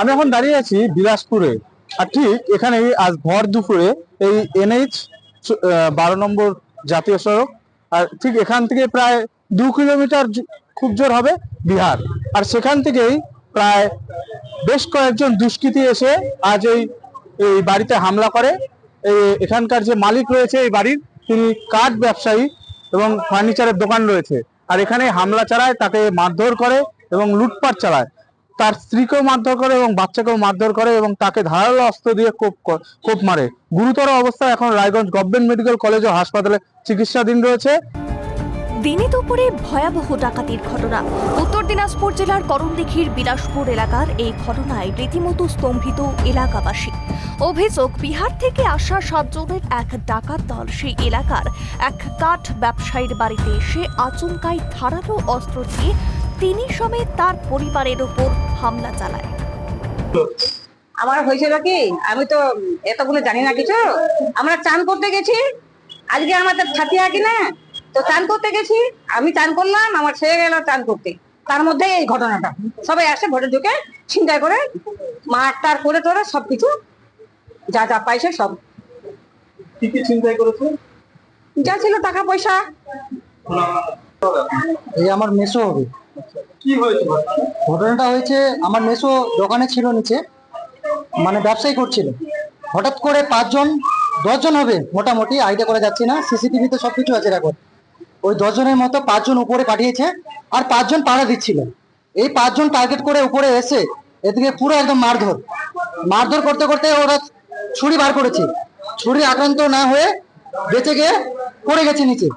আমি এখন দাঁড়িয়ে আছি বিলাসপুরে। আর ঠিক এখানেই আজ ভর দুপুরে এই NH 12 নম্বর জাতীয় সড়ক, আর ঠিক এখান থেকে প্রায় 2 কিলোমিটার খুব জোর হবে বিহার। আর সেখান থেকেই প্রায় বেশ কয়েকজন দুষ্কৃতী এসে আজ এই এই বাড়িতে হামলা করে। এখানকার যে মালিক রয়েছে এই বাড়ির, তিনি কাঠ ব্যবসায়ী এবং ফার্নিচারের দোকান রয়েছে। আর এখানে হামলা চালায়, তাকে মারধর করে এবং লুটপাট চালায়। তার স্ত্রীকেও মারধর করে এবং বাচ্চাকেও মারধর করে এবং তাকে ধারালো অস্ত্র দিয়ে কোপ মারে। গুরুতর অবস্থায় এখন রায়গঞ্জ গভর্নমেন্ট মেডিকেল কলেজ ও হাসপাতালে চিকিৎসাধীন রয়েছে। দিনে দুপুরে ভয়াবহ ডাকাতির ঘটনা। উত্তর দিনাজপুর জেলার করণদিঘির বিলাসপুর এলাকার এই ঘটনায় রীতিমতো স্তম্ভিত এলাকাবাসী। অভিযোগ, বিহার থেকে আসা 7 জনের এক ডাকাত দল সেই এলাকার এক কাঠ ব্যবসায়ীর বাড়িতে এসে আচমকাই ধারালো অস্ত্র দিয়ে তিনি সমেত তার পরিবারের উপর হামলা চালায়। আমার হয়েছিল কি, আমি তো এতগুলো জানি না কিছু। আমরা চান করতে গেছি, আজকে আমাদের ছাতিয়া কিনা, তো চান করতে গেছি, আমি চান করলাম, আমার ছেলে গেল চান করতে। তার মধ্যে এই ঘটনাটা, সবাই আসে ভোটে ঢুকে ছিনতাই করে মারটার করে তোরা সবকিছু যা যা পাইছে সব। কি কি ছিনতাই করেছে? যা ছিল টাকা পয়সা। এই আমার মেসো হবে। কি হয়েছে? ঘটনাটা হয়েছে, আমার মেসো দোকানে ছিল নিচে, মানে ব্যবসায়ী করছিল। হঠাৎ করে 5 জন 10 জন হবে মোটামুটি, আইডিয়া করে যাচ্ছি না, সিসিটিভিতে সবকিছু আছে রেকর্ড। ওই 10 জনের মতো 5 জন উপরে পাঠিয়েছে আর 5 জন পাড়া দিচ্ছিল। এই 5 জন টার্গেট করে উপরে এসে এদিকে পুরো একদম মারধর করতে করতে ওরা ছুরি বার করেছে। ছুরি আক্রান্ত না হয়ে বেঁচে গিয়ে পড়ে গেছে নিচে।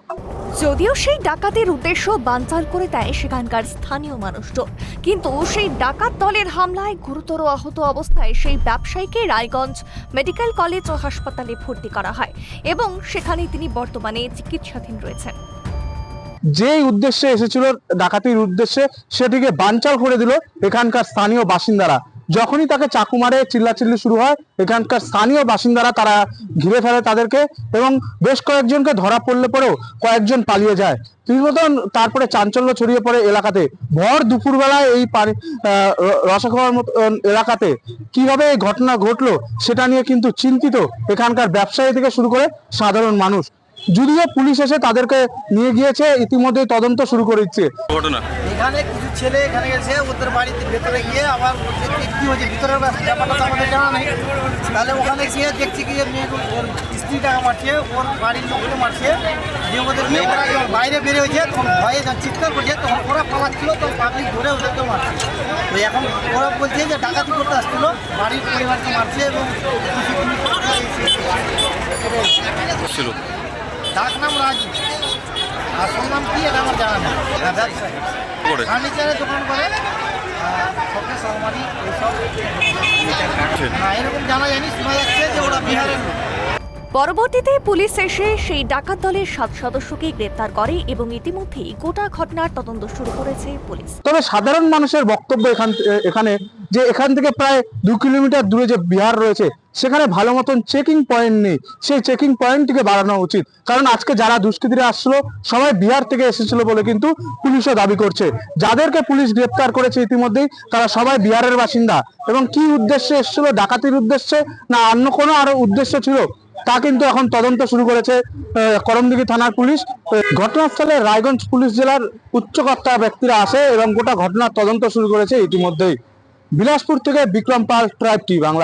যদিও সেই ডাকাতের উদ্দেশ্য বানচাল করে দেয় সেখানকার স্থানীয় মানুষজন, কিন্তু সেই ডাকাত দলের হামলায় গুরুতর আহত অবস্থায় সেই ব্যবসায়ীকে রায়গঞ্জ মেডিকেল কলেজ ও হাসপাতালে ভর্তি করা হয় এবং সেখানে তিনি বর্তমানে চিকিৎসাধীন রয়েছেন। যেই উদ্দেশ্যে এসেছিল, ডাকাতির উদ্দেশ্যে, সেটিকে বানচাল করে দিল এখানকার স্থানীয় বাসিন্দারা। যখনই তাকে চাকু মারে, চিল্লাচিল্লি শুরু হয়, এখানকার স্থানীয় বাসিন্দারা তারা ঘিরে ফেলে তাদেরকে এবং বেশ কয়েকজনকে ধরা পড়লে পরেও কয়েকজন পালিয়ে যায়। তারপরে চাঞ্চল্য ছড়িয়ে পড়ে এলাকাতে। ভর দুপুরবেলায় এই রসাখাওয়ার মতো এলাকাতে কিভাবে এই ঘটনা ঘটলো সেটা নিয়ে কিন্তু চিন্তিত এখানকার ব্যবসায়ী থেকে শুরু করে সাধারণ মানুষ। যদিও পুলিশ এসে তাদেরকে নিয়ে গিয়েছে, ইতিমধ্যে তদন্ত শুরু করে দিচ্ছে। এখানে কিছু ছেলে এখানে এসে ওদের বাড়িতে ভেতরে গিয়ে আবার কি হয়েছে ভিতরের ব্যাপারটা তো আমাদের জানা নেই। তাহলে ওখানে গিয়ে দেখছি কি ওর স্ত্রীটাকে মারছে, ওর বাড়ির লোককে মারছে, যে ওদের মেয়ে ওরা যখন বাইরে বেরিয়ে হয়েছে তখন ভয়ে চিৎকার করছে, তখন ওরা পালাচ্ছিল, তখন পাবলিক ধরে ওদেরকে মারছে। তো এখন ওরা বলছে যে ডাকাতি করতে আসছিল, বাড়ির পরিবারকে মারছে এবং ডাক নাম রাজু, আসল নাম কি এটা আমার জানা নেই। ব্যবসায়ী, ফার্নিচারের দোকান করে, শোকেস আলমারি এইসব। এরকম জানা জানি, শোনা যাচ্ছে যে ওরা বিহারের লোক। পরবর্তীতে পুলিশ এসে সেই ডাকাত দলের 7 সদস্যকে গ্রেপ্তার করে এবং ইতিমধ্যেই গোটা ঘটনার তদন্ত শুরু করেছে পুলিশ। তবে সাধারণ মানুষের বক্তব্য এখানে যে এখান থেকে প্রায় 2 কিলোমিটার দূরে যে বিহার রয়েছে, সেখানে ভালো মতন চেকিং পয়েন্ট নেই। সেই চেকিং পয়েন্টটিকে বাড়ানো উচিত, কারণ আজকে যারা দুষ্কৃতীরা আসছিল সবাই বিহার থেকে এসেছিল বলে কিন্তু পুলিশও দাবি করছে। যাদেরকে পুলিশ গ্রেপ্তার করেছে ইতিমধ্যেই, তারা সবাই বিহারের বাসিন্দা। এবং কি উদ্দেশ্যে এসেছিল, ডাকাতির উদ্দেশ্যে না অন্য কোনো আরো উদ্দেশ্য ছিল, তা কিন্তু এখন তদন্ত শুরু করেছে করণদিঘি থানার পুলিশ। ঘটনাস্থলে রায়গঞ্জ পুলিশ জেলার উচ্চকর্তা ব্যক্তিরা আসে এবং গোটা ঘটনার তদন্ত শুরু করেছে ইতিমধ্যেই। বিলাসপুর থেকে বিক্রম পাল, ট্রাইব টিভি বাংলা।